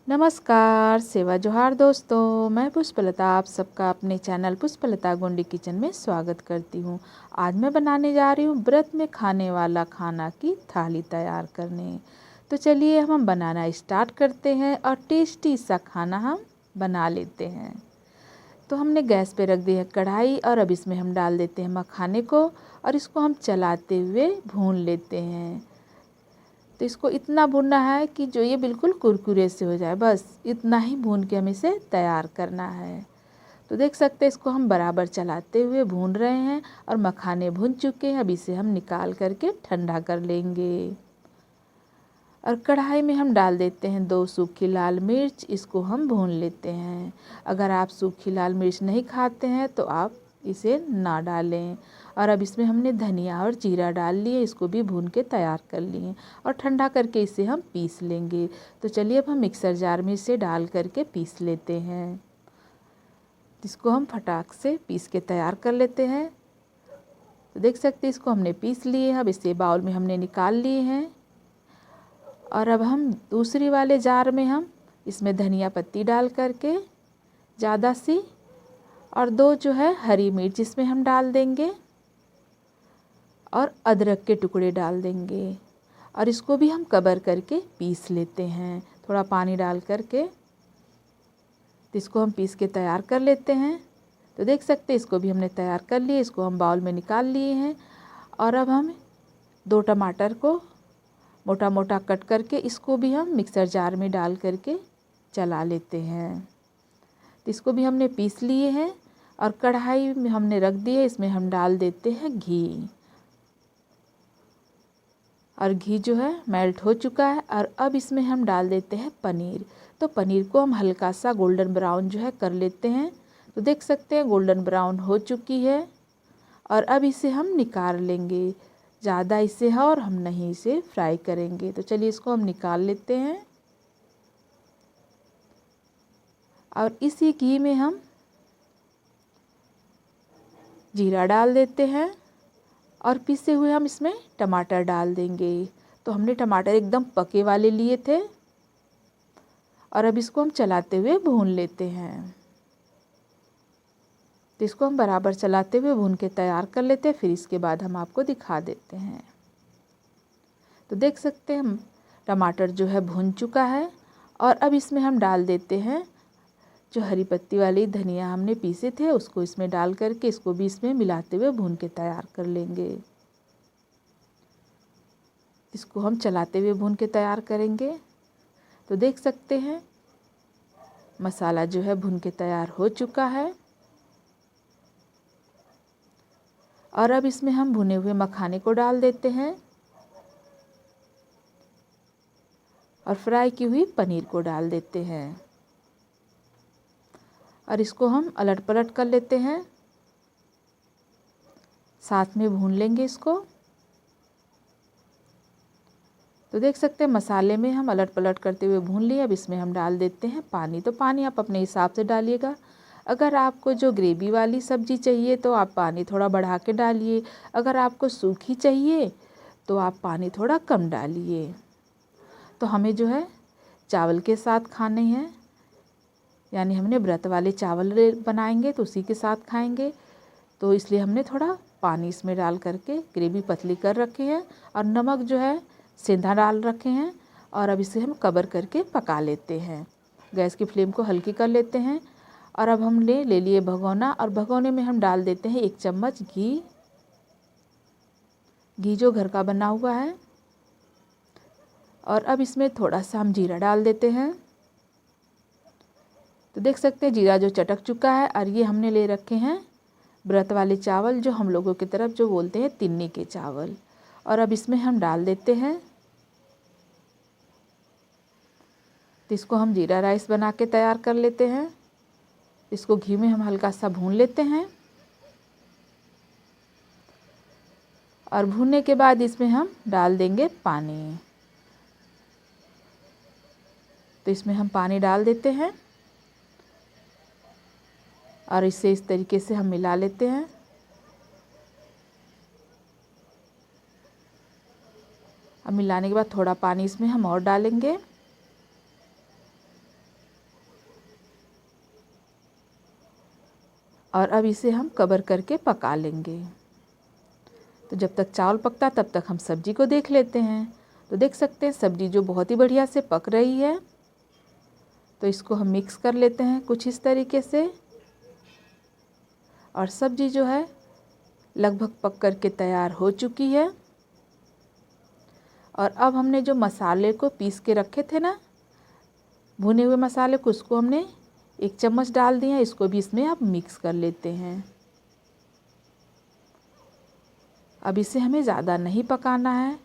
नमस्कार, सेवा जोहार दोस्तों। मैं पुष्पलता आप सबका अपने चैनल पुष्पलता गोंडी किचन में स्वागत करती हूँ। आज मैं बनाने जा रही हूँ व्रत में खाने वाला खाना की थाली तैयार करने। तो चलिए हम बनाना स्टार्ट करते हैं और टेस्टी सा खाना हम बना लेते हैं। तो हमने गैस पे रख दी है कढ़ाई और अब इसमें हम डाल देते हैं मखाने को और इसको हम चलाते हुए भून लेते हैं। तो इसको इतना भूनना है कि जो ये बिल्कुल कुरकुरे से हो जाए, बस इतना ही भून के हमें इसे तैयार करना है। तो देख सकते हैं इसको हम बराबर चलाते हुए भून रहे हैं और मखाने भून चुके हैं। अब इसे हम निकाल करके ठंडा कर लेंगे और कढ़ाई में हम डाल देते हैं 2 सूखी लाल मिर्च। इसको हम भून लेते हैं। अगर आप सूखी लाल मिर्च नहीं खाते हैं तो आप इसे ना डालें। और अब इसमें हमने धनिया और जीरा डाल लिए, इसको भी भून के तैयार कर लिए और ठंडा करके इसे हम पीस लेंगे। तो चलिए अब हम मिक्सर जार में इसे डाल करके पीस लेते हैं। इसको हम फटाक से पीस के तैयार कर लेते हैं। तो देख सकते हैं इसको हमने पीस लिए हैं। अब इसे बाउल में हमने निकाल लिए हैं और अब हम दूसरी वाले जार में हम इसमें धनिया पत्ती डाल करके ज़्यादा सी और 2 जो है हरी मिर्च इसमें हम डाल देंगे और अदरक के टुकड़े डाल देंगे और इसको भी हम कवर करके पीस लेते हैं थोड़ा पानी डाल करके। तो इसको हम पीस के तैयार कर लेते हैं। तो देख सकते हैं इसको भी हमने तैयार कर लिए, इसको हम बाउल में निकाल लिए हैं और अब हम 2 टमाटर को मोटा मोटा कट करके इसको भी हम मिक्सर जार में डाल करके चला लेते हैं। तो इसको भी हमने पीस लिए हैं और कढ़ाई में हमने रख दी है, इसमें हम डाल देते हैं घी और घी जो है मेल्ट हो चुका है और अब इसमें हम डाल देते हैं पनीर। तो पनीर को हम हल्का सा गोल्डन ब्राउन जो है कर लेते हैं। तो देख सकते हैं गोल्डन ब्राउन हो चुकी है और अब इसे हम निकाल लेंगे। ज़्यादा इसे है और हम नहीं इसे फ्राई करेंगे। तो चलिए इसको हम निकाल लेते हैं और इसी घी में हम जीरा डाल देते हैं और पिसे हुए हम इसमें टमाटर डाल देंगे। तो हमने टमाटर एकदम पके वाले लिए थे और अब इसको हम चलाते हुए भून लेते हैं। तो इसको हम बराबर चलाते हुए भून के तैयार कर लेते हैं, फिर इसके बाद हम आपको दिखा देते हैं। तो देख सकते हैं हम टमाटर जो है भून चुका है और अब इसमें हम डाल देते हैं जो हरी पत्ती वाली धनिया हमने पीसे थे उसको इसमें डाल करके इसको भी इसमें मिलाते हुए भून के तैयार कर लेंगे। इसको हम चलाते हुए भून के तैयार करेंगे। तो देख सकते हैं मसाला जो है भून के तैयार हो चुका है और अब इसमें हम भुने हुए मखाने को डाल देते हैं और फ्राई की हुई पनीर को डाल देते हैं और इसको हम अलट पलट कर लेते हैं, साथ में भून लेंगे इसको। तो देख सकते हैं मसाले में हम अलट पलट करते हुए भून लिए। अब इसमें हम डाल देते हैं पानी। तो पानी आप अपने हिसाब से डालिएगा। अगर आपको जो ग्रेवी वाली सब्ज़ी चाहिए तो आप पानी थोड़ा बढ़ा के डालिए, अगर आपको सूखी चाहिए तो आप पानी थोड़ा कम डालिए। तो हमें जो है चावल के साथ खाने हैं, यानी हमने व्रत वाले चावल बनाएंगे तो उसी के साथ खाएंगे। तो इसलिए हमने थोड़ा पानी इसमें डाल करके ग्रेवी पतली कर रखे हैं और नमक जो है सेंधा डाल रखे हैं और अब इसे हम कवर करके पका लेते हैं। गैस की फ्लेम को हल्की कर लेते हैं और अब हमने ले लिए भगोना और भगोने में हम डाल देते हैं 1 चम्मच घी जो घर का बना हुआ है और अब इसमें थोड़ा सा हम जीरा डाल देते हैं। तो देख सकते हैं जीरा जो चटक चुका है और ये हमने ले रखे हैं व्रत वाले चावल, जो हम लोगों की तरफ जो बोलते हैं तिन्नी के चावल, और अब इसमें हम डाल देते हैं। तो इसको हम जीरा राइस बना के तैयार कर लेते हैं। इसको घी में हम हल्का सा भून लेते हैं और भूनने के बाद इसमें हम डाल देंगे पानी। तो इसमें हम पानी डाल देते हैं और इसे इस तरीके से हम मिला लेते हैं। अब मिलाने के बाद थोड़ा पानी इसमें हम और डालेंगे और अब इसे हम कवर करके पका लेंगे। तो जब तक चावल पकता तब तक हम सब्जी को देख लेते हैं। तो देख सकते हैं सब्जी जो बहुत ही बढ़िया से पक रही है। तो इसको हम मिक्स कर लेते हैं कुछ इस तरीके से। और सब्जी जो है लगभग पक कर के तैयार हो चुकी है। और अब हमने जो मसाले को पीस के रखे थे ना, भुने हुए मसाले को, उसको हमने 1 चम्मच डाल दिया। इसको भी इसमें अब मिक्स कर लेते हैं। अब इसे हमें ज़्यादा नहीं पकाना है।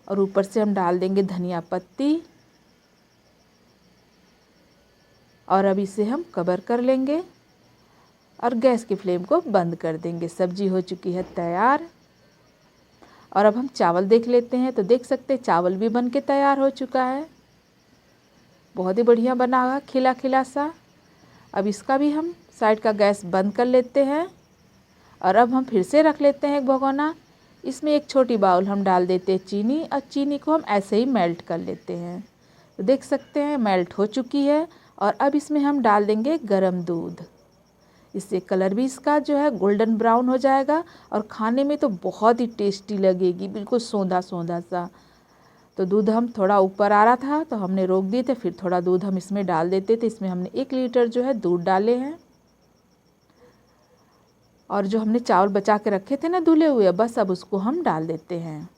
और ऊपर से हम डाल देंगे धनिया पत्ती। और अब इसे हम कवर कर लेंगे और गैस की फ्लेम को बंद कर देंगे। सब्जी हो चुकी है तैयार। और अब हम चावल देख लेते हैं। तो देख सकते हैं चावल भी बन के तैयार हो चुका है। बहुत ही बढ़िया बना हुआ, खिला खिला सा। अब इसका भी हम साइड का गैस बंद कर लेते हैं। और अब हम फिर से रख लेते हैं एक भगोना। इसमें एक छोटी बाउल हम डाल देते हैं चीनी। और चीनी को हम ऐसे ही मेल्ट कर लेते हैं। तो देख सकते हैं मेल्ट हो चुकी है। और अब इसमें हम डाल देंगे गरम दूध। इससे कलर भी इसका जो है गोल्डन ब्राउन हो जाएगा। और खाने में तो बहुत ही टेस्टी लगेगी, बिल्कुल सोंधा सोंधा सा। तो दूध हम थोड़ा ऊपर आ रहा था तो हमने रोक दिए थे। फिर थोड़ा दूध हम इसमें डाल देते थे। इसमें हमने 1 लीटर जो है दूध डाले हैं। और जो हमने चावल बचा के रखे थे ना धुले हुए, बस अब उसको हम डाल देते हैं।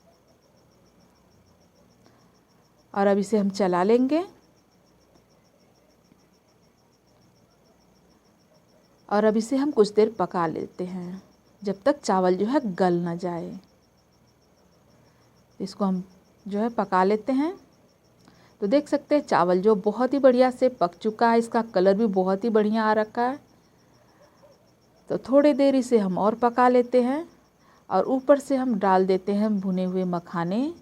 और अब इसे हम चला लेंगे। और अब इसे हम कुछ देर पका लेते हैं जब तक चावल जो है गल ना जाए। इसको हम जो है पका लेते हैं। तो देख सकते हैं चावल जो बहुत ही बढ़िया से पक चुका है। इसका कलर भी बहुत ही बढ़िया आ रखा है। तो थोड़ी देर इसे हम और पका लेते हैं। और ऊपर से हम डाल देते हैं भुने हुए मखाने,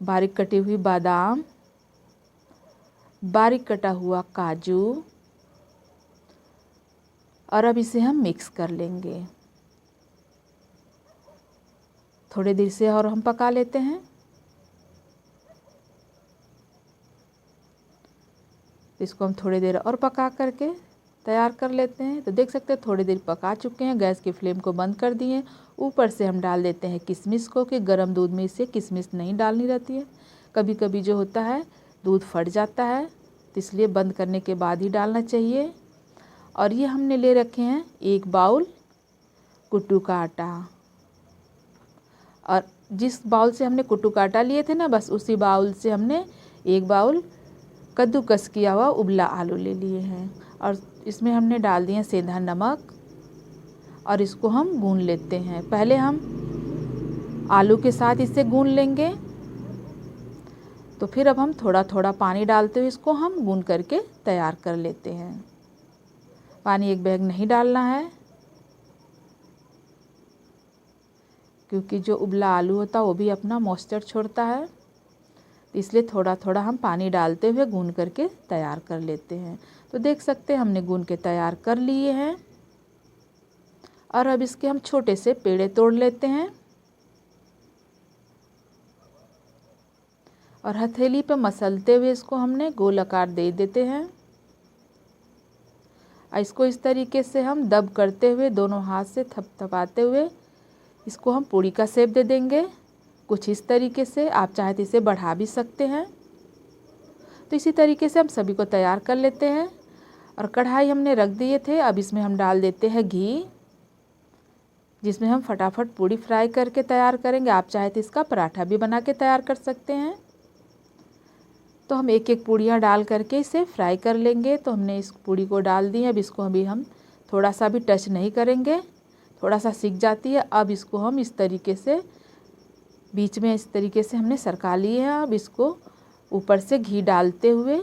बारीक कटी हुई बादाम, बारीक कटा हुआ काजू। और अब इसे हम मिक्स कर लेंगे। थोड़ी देर से और हम पका लेते हैं। इसको हम थोड़ी देर और पका करके तैयार कर लेते हैं। तो देख सकते हैं थोड़ी देर पका चुके हैं। गैस की फ्लेम को बंद कर दिए। ऊपर से हम डाल देते हैं किशमिश को, कि गर्म दूध में इसे किशमिश नहीं डालनी रहती है। कभी कभी जो होता है दूध फट जाता है, तो इसलिए बंद करने के बाद ही डालना चाहिए। और ये हमने ले रखे हैं 1 बाउल कुट्टू का आटा। और जिस बाउल से हमने कुट्टू का आटा लिए थे ना, बस उसी बाउल से हमने 1 बाउल कद्दूकस किया हुआ उबला आलू ले लिए हैं। और इसमें हमने डाल दिए सेंधा नमक। और इसको हम गून लेते हैं। पहले हम आलू के साथ इसे गून लेंगे। तो फिर अब हम थोड़ा थोड़ा पानी डालते हुए इसको हम गून करके तैयार कर लेते हैं। पानी एक बैग नहीं डालना है, क्योंकि जो उबला आलू होता है वो भी अपना मॉइस्चर छोड़ता है। इसलिए थोड़ा थोड़ा हम पानी डालते हुए गून करके तैयार कर लेते हैं। तो देख सकते हैं हमने गून के तैयार कर लिए हैं। और अब इसके हम छोटे से पेड़े तोड़ लेते हैं। और हथेली पर मसलते हुए इसको हमने गोल आकार दे देते हैं। इसको इस तरीके से हम दब करते हुए दोनों हाथ से थपथपाते हुए इसको हम पूड़ी का शेप दे देंगे। कुछ इस तरीके से, आप चाहे तो इसे बढ़ा भी सकते हैं। तो इसी तरीके से हम सभी को तैयार कर लेते हैं। और कढ़ाई हमने रख दिए थे। अब इसमें हम डाल देते हैं घी, जिसमें हम फटाफट पूड़ी फ्राई करके तैयार करेंगे। आप चाहे तो इसका पराठा भी बना के तैयार कर सकते हैं। तो हम एक एक पूड़ियाँ डाल करके इसे फ्राई कर लेंगे। तो हमने इस पूड़ी को डाल दी। अब इसको अभी हम थोड़ा सा भी टच नहीं करेंगे, थोड़ा सा सिक जाती है। अब इसको हम इस तरीके से बीच में इस तरीके से हमने सरका लिए हैं। अब इसको ऊपर से घी डालते हुए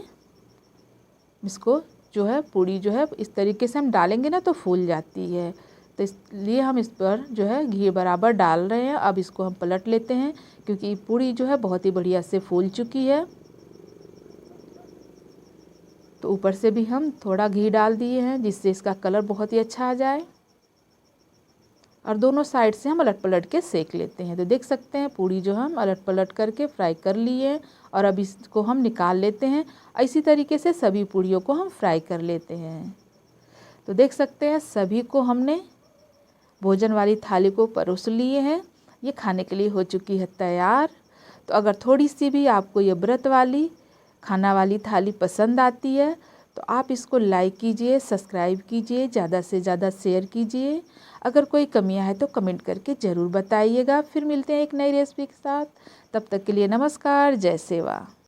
इसको जो है पूड़ी जो है इस तरीके से हम डालेंगे ना तो फूल जाती है। तो इसलिए हम इस पर जो है घी बराबर डाल रहे हैं। अब इसको हम पलट लेते हैं, क्योंकि पूड़ी जो है बहुत ही बढ़िया से फूल चुकी है। तो ऊपर से भी हम थोड़ा घी डाल दिए हैं, जिससे इसका कलर बहुत ही अच्छा आ जाए। और दोनों साइड से हम अलट पलट के सेक लेते हैं। तो देख सकते हैं पूड़ी जो हम अलट पलट करके फ्राई कर लिए हैं। और अब इसको हम निकाल लेते हैं। इसी तरीके से सभी पूड़ियों को हम फ्राई कर लेते हैं। तो देख सकते हैं सभी को हमने भोजन वाली थाली को परोस लिए हैं। ये खाने के लिए हो चुकी है तैयार। तो अगर थोड़ी सी भी आपको ये व्रत वाली खाना वाली थाली पसंद आती है तो आप इसको लाइक कीजिए, सब्सक्राइब कीजिए, ज़्यादा से ज़्यादा शेयर कीजिए। अगर कोई कमियां है तो कमेंट करके ज़रूर बताइएगा। फिर मिलते हैं एक नई रेसिपी के साथ। तब तक के लिए नमस्कार, जय सेवा।